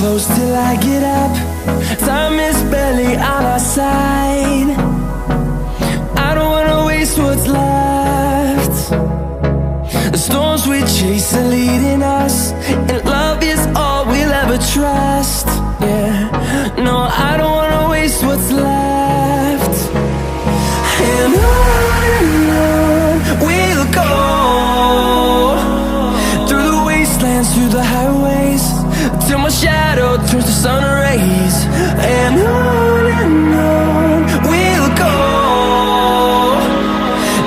close till I get up. Time is barely on our side. I don't wanna waste what's left. The storms we chase are leading us, and love is all we'll ever trust. Yeah, no, I don't wanna waste what's left. And on we'll go, through the wastelands, through the highways, till my shadow turns to sun rays. And on we'll go,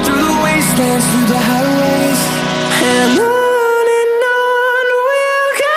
through the wastelands, through the highways, and on we'll go.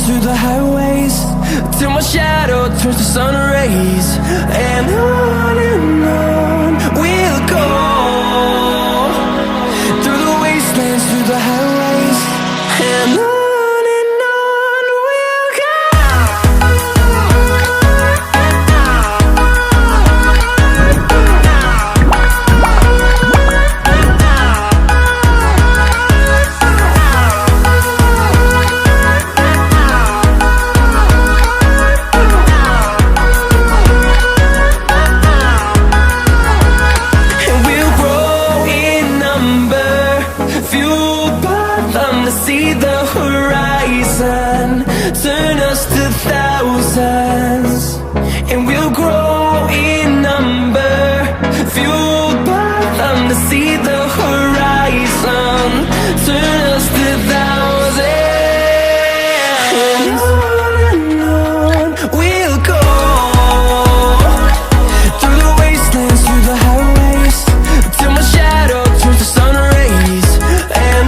Through the highways, till my shadow turns to sun rays. And on we'll go, through the wastelands, through the highways, and on we'll go. See the horizon, turn us to thousands, and we'll grow in number, fueled by them. To see the horizon, turn us to thousands, and on we'll go, through the wastelands, through the highways, till my shadow turns to sun rays. And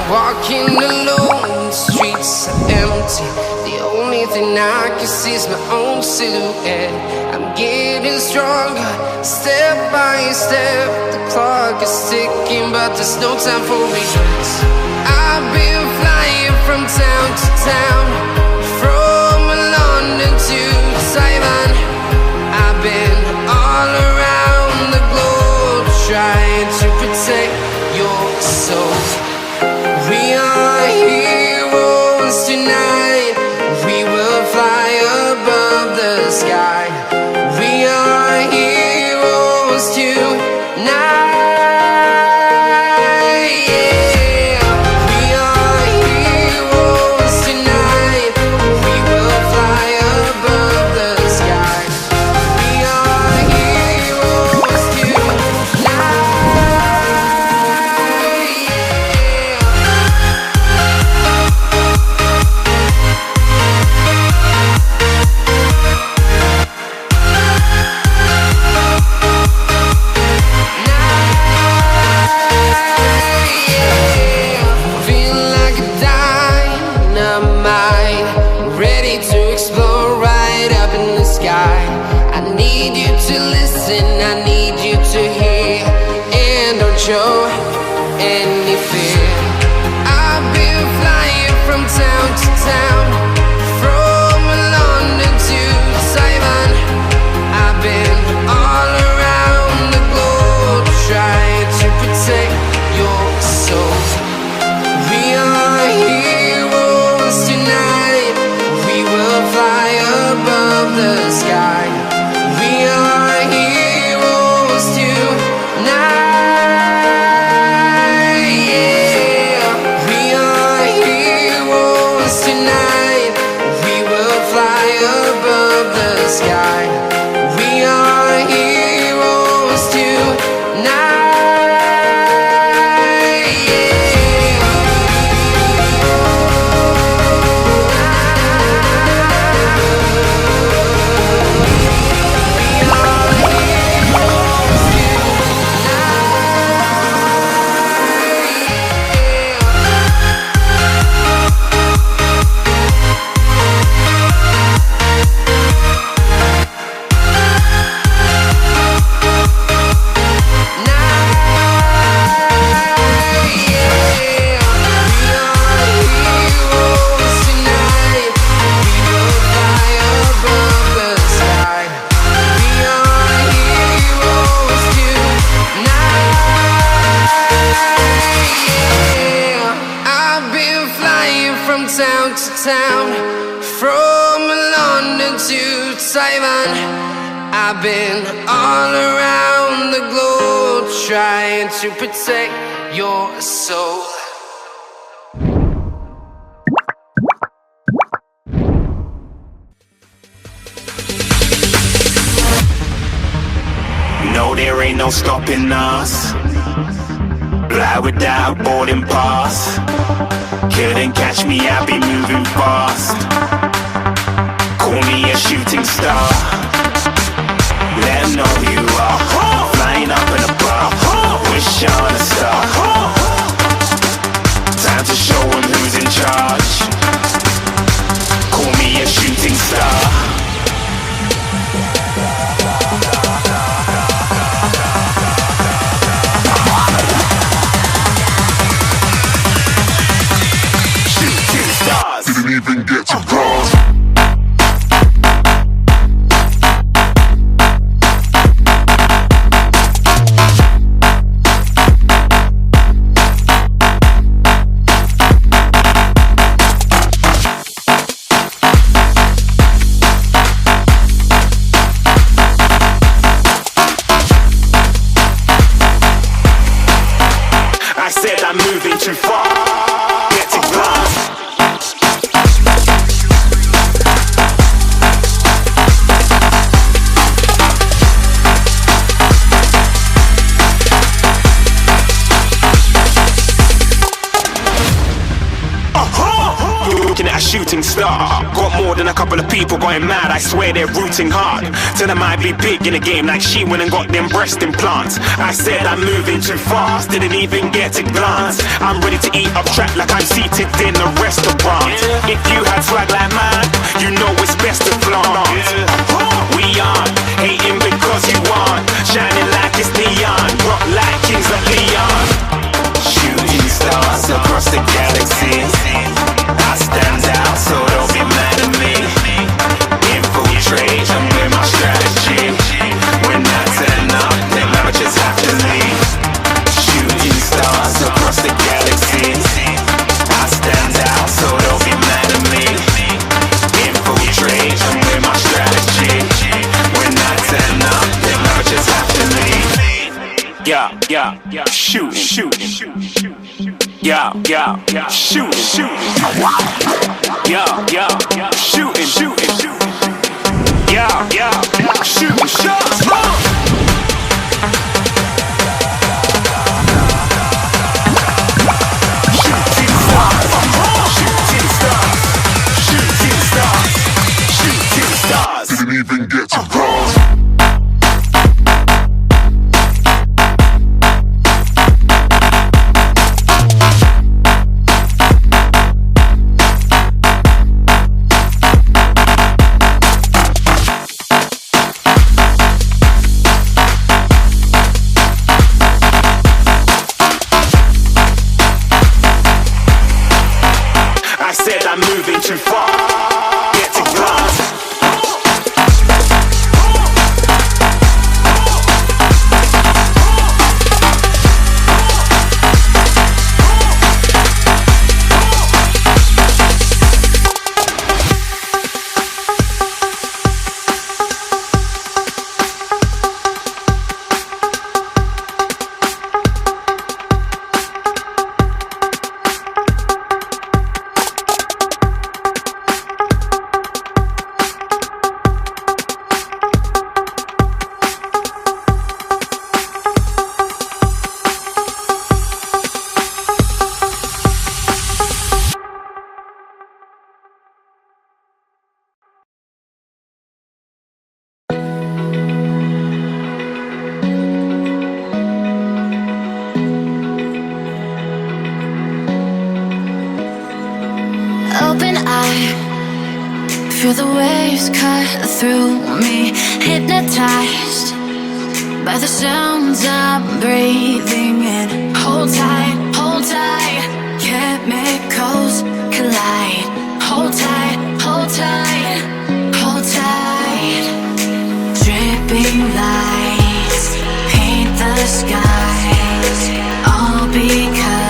walking alone, the streets are empty. The only thing I can see is my own silhouette. I'm getting stronger, step by step. The clock is ticking, but there's no time for regrets. I've been flying from town to town, from London to Taiwan. I've been all around the globe, trying to protect your soul. We are heroes tonight. We will fly above the sky. We are heroes tonight. Yeah. We are heroes tonight. We will fly above the sky. We are heroes tonight. Show any fear. I've been flying from town to town, from London to town, from London to Taiwan. I've been all around the globe trying to protect your soul. No, there ain't no stopping us. Fly without boarding pass. Couldn't catch me, I be moving fast. Call me a shooting star. Let 'em know who you are. Flying up in a bar. Wish on a star. Time to show 'em who's in charge. Call me a shooting star. Didn't even get to cross. I said I'm moving too far. Get to glass. Looking at a shooting star. Got more than a couple of people going mad, I swear they're rooting hard. Tell them I'd be big in the game like she went and got them breast implants. I said I'm moving too fast, didn't even get to glance. I'm ready to eat up track like I'm seated in a restaurant. If you had swag like mine, you know it's best to flaunt. We aren't hating because you aren't shining like it's neon, rock like kings of Leon. Shooting stars across the galaxy. I stand out, so don't be mad at me. Infiltrate, I'm with my strategy. When I turn up, then I just have to leave. Shooting stars across the galaxy. I stand out, so don't be mad at me. Infiltrate, I'm with my strategy. When I turn up, then I just have to leave. Yeah, shooting. Yeah, shooting. Yeah, shooting. Yeah, shooting shots. Shooting stars. Didn't even get to cross. I said I'm moving too far. Get to glass. Open eye, feel the waves cut through me. Hypnotized by the sounds I'm breathing in. Hold tight,